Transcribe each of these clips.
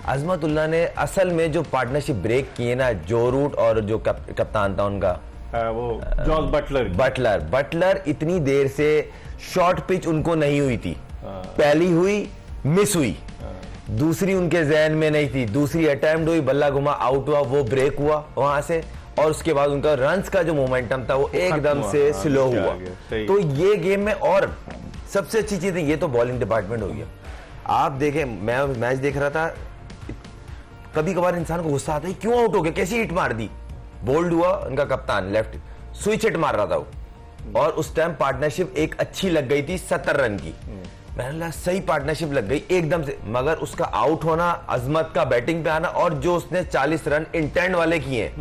Azmatullah ने असल में जो पार्टनरशिप ब्रेक किए ना, जो रूट और जो कप्तान था उनका, वो जॉस बटलर इतनी देर से शॉर्ट पिच उनको नहीं हुई थी। पहली हुई, मिस हुई, दूसरी उनके जहन में नहीं थी, दूसरी अटेम्प्ट हुई, बल्ला घुमा, आउट हुआ, वो ब्रेक हुआ वहां से, और उसके बाद उनका रन्स का जो मोमेंटम था वो एकदम से स्लो हुआ। तो ये गेम में और सबसे अच्छी चीज है, ये तो बॉलिंग डिपार्टमेंट हो गया। आप देखें, मैं मैच देख रहा था, कभी कभार इंसान को गुस्सा आता है, क्यों आउट हो गया, कैसी हिट मार दी। बोल्ड हुआ उनका कप्तान, लेफ्ट स्विच हिट मार रहा था वो, और उस टाइम पार्टनरशिप एक अच्छी लग गई थी 70 रन की। मैंने कहा सही पार्टनरशिप लग गई एकदम से, मगर उसका आउट होना, अजमत का बैटिंग पे आना, और जो उसने 40 रन इंटेंट वाले किए,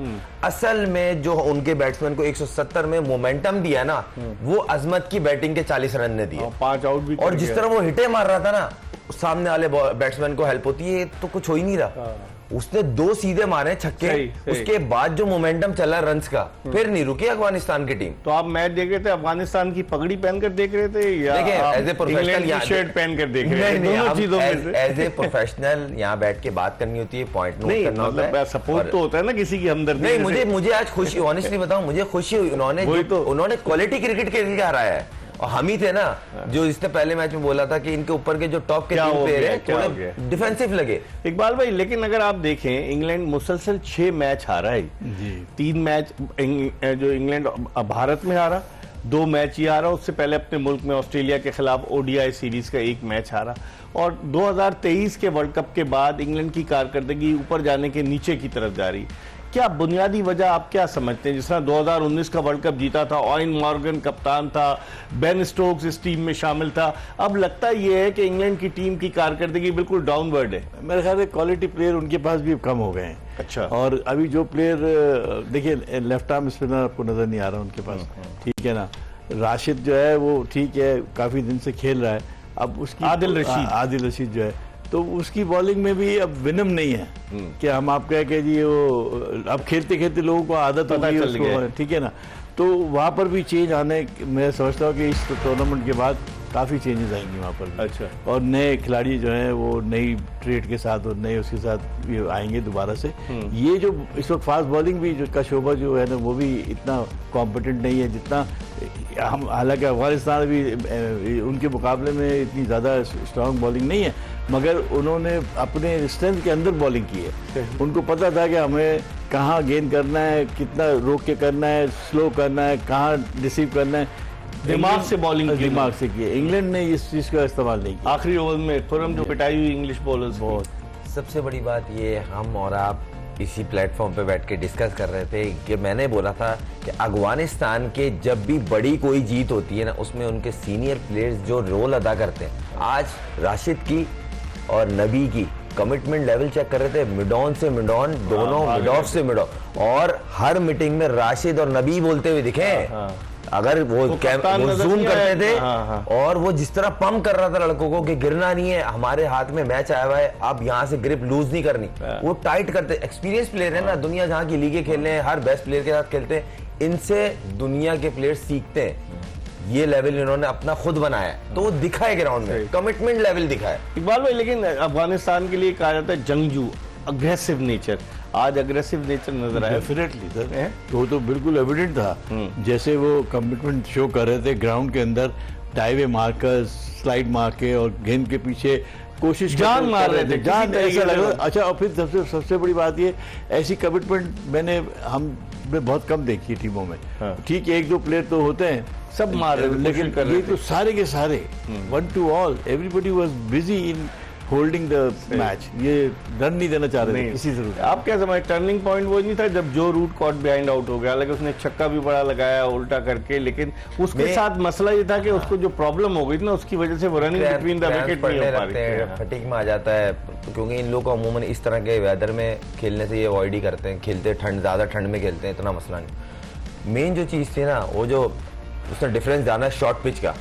असल में जो उनके बैट्समैन को 170 में मोमेंटम दिया ना, वो अजमत की बैटिंग के 40 रन ने दिए। 5 आउट भी, और जिस तरह वो हिटे मार रहा था ना, सामने वाले बैट्समैन को हेल्प होती है, तो कुछ हो ही नहीं रहा। उसने 2 सीधे मारे छक्के, उसके बाद जो मोमेंटम चला रन्स का, फिर नहीं रुकी अफगानिस्तान की टीम। तो आप मैच देख रहे थे, अफगानिस्तान की पगड़ी पहनकर देख रहे थे या एज ए प्रोफेशनल शर्ट पहनकर देख रहे थे? दोनों चीजों में से एज ए प्रोफेशनल यहाँ बैठ के बात करनी होती है, पॉइंट नोट करना होता है, सपोर्ट तो होता है ना किसी की हमदर्दी। नहीं, मुझे आज खुशी, ऑनेस्टली बताऊं, मुझे खुशी हुई, उन्होंने क्वालिटी क्रिकेट खेल के हराया है। और हम ही थे ना जो इसने पहले मैच में बोला था कि इनके ऊपर के जो टॉप के 3 प्लेयर हैं थोड़े डिफेंसिव लगे। इकबाल भाई, लेकिन अगर आप देखें, इंग्लैंड मुसलसल 6 मैच हारा है। 3 मैच जो इंग्लैंड भारत में हारा, 2 मैच ही हारा, उससे पहले अपने मुल्क में ऑस्ट्रेलिया के खिलाफ ओडीआई सीरीज का 1 मैच हारा, और 2023 के वर्ल्ड कप के बाद इंग्लैंड की कारकर्दगी ऊपर जाने के नीचे की तरफ जा रही। क्या बुनियादी वजह आप क्या समझते हैं? जिस तरह 2019 का वर्ल्ड कप जीता था, ऑयन मॉर्गन कप्तान था, बेन स्टोक्स इस टीम में शामिल था, अब लगता ये है कि इंग्लैंड की टीम की कारकर्दगी बिल्कुल डाउनवर्ड है। मेरे ख्याल से क्वालिटी प्लेयर उनके पास भी कम हो गए हैं। अच्छा। और अभी जो प्लेयर, देखिए लेफ्ट आर्म स्पिनर आपको नजर नहीं आ रहा उनके पास, ठीक है ना। राशिद जो है वो ठीक है, काफी दिन से खेल रहा है। अब उसकी आदिल रशीद जो है, तो उसकी बॉलिंग में भी अब विनम नहीं है कि हम आप कह के जी वो अब खेलते खेलते लोगों को आदत हो गई उसको, ठीक है ना। तो वहाँ पर भी चेंज आने, मैं समझता हूँ कि इस टूर्नामेंट के बाद काफ़ी चेंजेस आएंगे वहाँ पर भी। अच्छा। और नए खिलाड़ी जो हैं वो नई ट्रेड के साथ और नए उसके साथ ये आएंगे दोबारा से। ये जो इस वक्त फास्ट बॉलिंग भी का शोबा जो है ना, वो भी इतना कॉम्पिटेंट नहीं है जितना हम, हालांकि अफगानिस्तान भी उनके मुकाबले में इतनी ज़्यादा स्ट्रांग बॉलिंग नहीं है, मगर उन्होंने अपने स्ट्रेंथ के अंदर बॉलिंग की है। उनको पता था कि हमें कहाँ गेंद करना है, कितना रोक के करना है, स्लो करना है, कहाँ रिसीव करना है, दिमाग से बॉलिंग की, दिमाग से किए। इंग्लैंड ने इस चीज़ का इस्तेमाल नहीं किया। आखिरी ओवर में तुरंत जो पिटाई हुई इंग्लिश बॉलर्स, बहुत। सबसे बड़ी बात ये, हम और आप इसी प्लेटफॉर्म पे बैठ के डिस्कस कर रहे थे कि मैंने बोला था कि अफगानिस्तान के जब भी बड़ी कोई जीत होती है ना, उसमें उनके सीनियर प्लेयर्स जो रोल अदा करते हैं। आज राशिद की और नबी की कमिटमेंट लेवल चेक कर रहे थे, मिड ऑन से मिड ऑन, दोनों मिड ऑफ से मिड ऑफ, और हर मीटिंग में राशिद और नबी बोलते हुए दिखे। अगर वो जूम करते थे, और वो जिस तरह पंप कर रहा था लड़कों को कि गिरना नहीं है, हमारे हाथ में मैच आया हुआ है, अब यहाँ से ग्रिप लूज नहीं करनी, वो टाइट करते। एक्सपीरियंस प्लेयर है ना, दुनिया जहाँ की लीगें खेल रहे हैं, हर बेस्ट प्लेयर के साथ खेलते हैं, इनसे दुनिया के प्लेयर सीखते हैं। ये लेवल इन्होंने अपना खुद बनाया है, तो वो दिखा है ग्राउंड में, कमिटमेंट लेवल दिखा है। इकबाल भाई, लेकिन अफगानिस्तान के लिए कहा जाता है जंगजू, अग्रेसिव नेचर, आज अग्रेसिव नेचर नजर आया। डेफिनेटली सर, वो तो बिल्कुल एविडेंट था। जैसे वो कमिटमेंट शो कर रहे थे ग्राउंड के अंदर, डाइवे मारकर, स्लाइड मार के, और गेंद के पीछे कोशिश जान मार रहे थे, जान ऐसा लग रहा। अच्छा, और फिर सबसे बड़ी बात ये, ऐसी कमिटमेंट हमने बहुत कम देखी है टीमों में। ठीक है, 1-2 प्लेयर तो होते हैं, सब मार रहे, लेकिन ये तो सारे के सारे 1 to all, everybody was busy in holding the match. ये रन नहीं देना चाह रहे थे किसी जरूरत। आप क्या समझ, टर्निंग पॉइंट वो नहीं था जब जो रूट कॉट बिहाइंड आउट हो गया? हालांकि उसने छक्का भी बड़ा लगाया उल्टा करके, लेकिन उसके साथ मसला ये था कि उसको जो प्रॉब्लम हो गई थी ना, उसकी वजह से वो रनिंग बिटवीन द विकेट नहीं हो पा रही थी, फटीग में आ जाता है, क्योंकि इन लोगों को अमूमन इस तरह के वेदर में खेलने से ये अवॉइड ही करते हैं, खेलते ज्यादा ठंड में खेलते हैं, इतना मसला नहीं। मेन जो चीज थी ना, वो जो उसने डिफरेंस जाना शॉर्ट पिच का,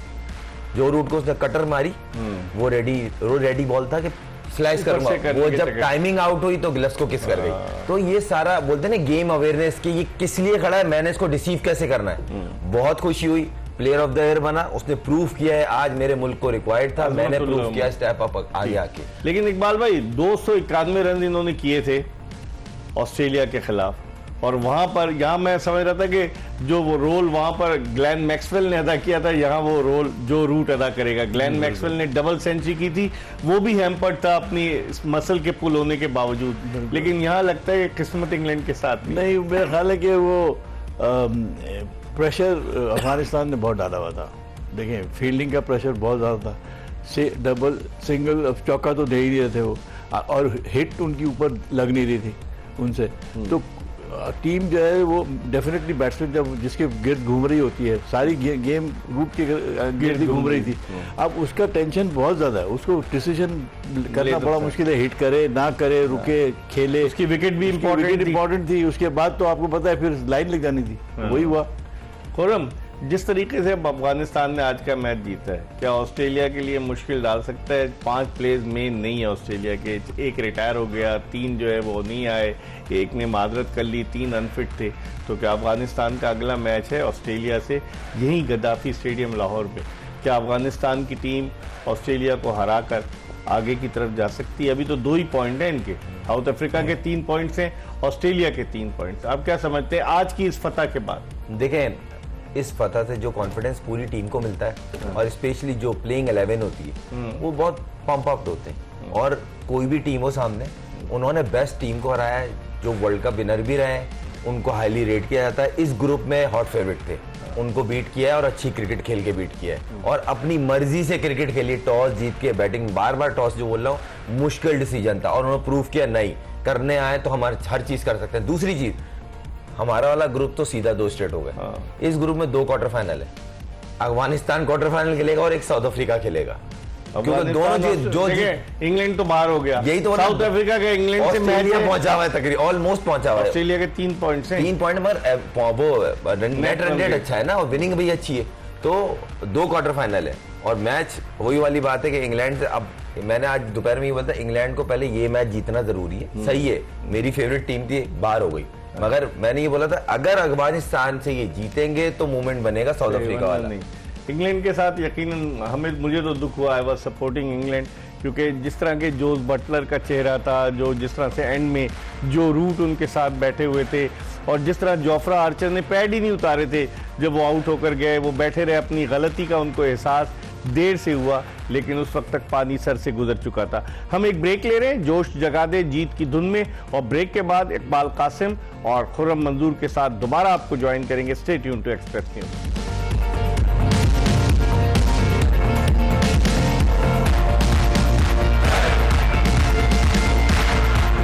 जो रूट को उसने कटर मारी, वो रेडी बॉल था कि स्लाइस करूंगा, वो जब टाइमिंग आउट हुई तो ग्लव्स को किस कर गई। तो ये सारा बोलते हैं ना गेम अवेयरनेस की, ये किस लिए खड़ा है, मैंने इसको रिसीव कैसे करना है। बहुत खुशी हुई, प्लेयर ऑफ द ईयर बना, उसने प्रूफ किया है आज मेरे मुल्क को रिक्वायर्ड था, मैंने प्रूफ किया स्टेप अप आगे आके। लेकिन इकबाल भाई 291 रन इन्होंने किए थे ऑस्ट्रेलिया के खिलाफ, और वहां पर, यहाँ मैं समझ रहा था कि जो वो रोल वहां पर ग्लेन मैक्सवेल ने अदा किया था, यहाँ वो रोल जो रूट अदा करेगा। ग्लेन मैक्सवेल ने डबल सेंचुरी की थी, वो भी हैम्पर्ड था अपनी मसल के पुल होने के बावजूद, लेकिन यहाँ लगता है कि किस्मत इंग्लैंड के साथ नहीं, मेरा ख्याल है कि वो प्रेशर अफगानिस्तान ने बहुत डाला हुआ था। देखें, फील्डिंग का प्रेशर बहुत ज़्यादा था, से डबल सिंगल चौका तो दे ही नहीं रहे थे वो, और हिट उनकी ऊपर लग नहीं रही थी उनसे। तो टीम जो है वो डेफिनेटली बैट्समैन जब जिसके गिर्द घूम रही होती है, सारी गेम रूट के गिर्द ही घूम रही थी, अब उसका टेंशन बहुत ज़्यादा है, उसको डिसीजन करना बड़ा मुश्किल है, हिट करे ना करे, रुके खेले। उसकी विकेट भी इंपॉर्टेंट थी, उसके बाद तो आपको पता है फिर लाइन लग जानी थी, वही हुआ। खुर्रम, जिस तरीके से अफगानिस्तान ने आज का मैच जीता है, क्या ऑस्ट्रेलिया के लिए मुश्किल डाल सकता है? 5 प्लेयर्स मेन नहीं है ऑस्ट्रेलिया के, एक रिटायर हो गया, 3 जो है वो नहीं आए, एक ने माजरत कर ली, 3 अनफिट थे। तो क्या अफगानिस्तान का अगला मैच है ऑस्ट्रेलिया से यही गद्दाफी स्टेडियम लाहौर में? क्या अफगानिस्तान की टीम ऑस्ट्रेलिया को हरा कर आगे की तरफ जा सकती है? अभी तो 2 ही पॉइंट हैं इनके, साउथ अफ्रीका के 3 पॉइंट्स हैं, ऑस्ट्रेलिया के 3 पॉइंट्स। आप क्या समझते हैं आज की इस फतह के बाद? देखें, इस फतह से जो कॉन्फिडेंस पूरी टीम को मिलता है, और स्पेशली जो प्लेइंग 11 होती है, वो बहुत पंप अप होते हैं। और कोई भी टीम हो सामने, उन्होंने बेस्ट टीम को हराया है, जो वर्ल्ड कप विनर भी रहे हैं, उनको हाईली रेट किया जाता है। इस ग्रुप में हॉट फेवरेट थे, उनको बीट किया है और अच्छी क्रिकेट खेल के बीट किया है, और अपनी मर्जी से क्रिकेट खेली, टॉस जीत के बैटिंग, बार बार टॉस जो बोल रहा हूँ, मुश्किल डिसीजन था, और उन्होंने प्रूव किया नहीं करने आए तो हमारे हर चीज कर सकते हैं। दूसरी चीज, हमारा वाला ग्रुप तो सीधा 2 स्टेट हो गए। इस ग्रुप में 2 क्वार्टर फाइनल है, अफगानिस्तान क्वार्टर फाइनल खेलेगा और एक साउथ अफ्रीका खेलेगा, क्योंकि दोनों जो इंग्लैंड तो बाहर हो गया, यही तो साउथ अफ्रीका का इंग्लैंड से मैच पहुंचा हुआ है, तकरीबन ऑलमोस्ट पहुंचा हुआ है। ऑस्ट्रेलिया के 3 पॉइंट्स हैं, 3 पॉइंट, मगर वो नेट रन रेट अच्छा है ना, और विनिंग भी अच्छी है, तो 2 क्वार्टर फाइनल है। और मैच वही वाली बात है कि इंग्लैंड से, अब मैंने आज दोपहर में ये बोला था, इंग्लैंड को पहले ये मैच जीतना जरूरी है। सही है, मेरी फेवरेट टीम थी, बाहर हो गई, मगर मैंने ये बोला था अगर अफगानिस्तान से ये जीतेंगे तो मूवमेंट बनेगा साउथ अफ्रीका वाला। इंग्लैंड के साथ यकीनन मुझे तो दुख हुआ, आई वाज सपोर्टिंग इंग्लैंड, क्योंकि जिस तरह के जोस बटलर का चेहरा था, जो जिस तरह से एंड में जो रूट उनके साथ बैठे हुए थे, और जिस तरह जोफ्रा आर्चर ने पैड ही नहीं उतारे थे जब वो आउट होकर गए, वो बैठे रहे, अपनी गलती का उनको एहसास देर से हुआ, लेकिन उस वक्त तक पानी सर से गुजर चुका था। हम एक ब्रेक ले रहे हैं, जोश जगा दे जीत की धुन में, और ब्रेक के बाद इकबाल कासिम और खुर्रम मंजूर के साथ दोबारा आपको ज्वाइन करेंगे। Stay tune to Express news.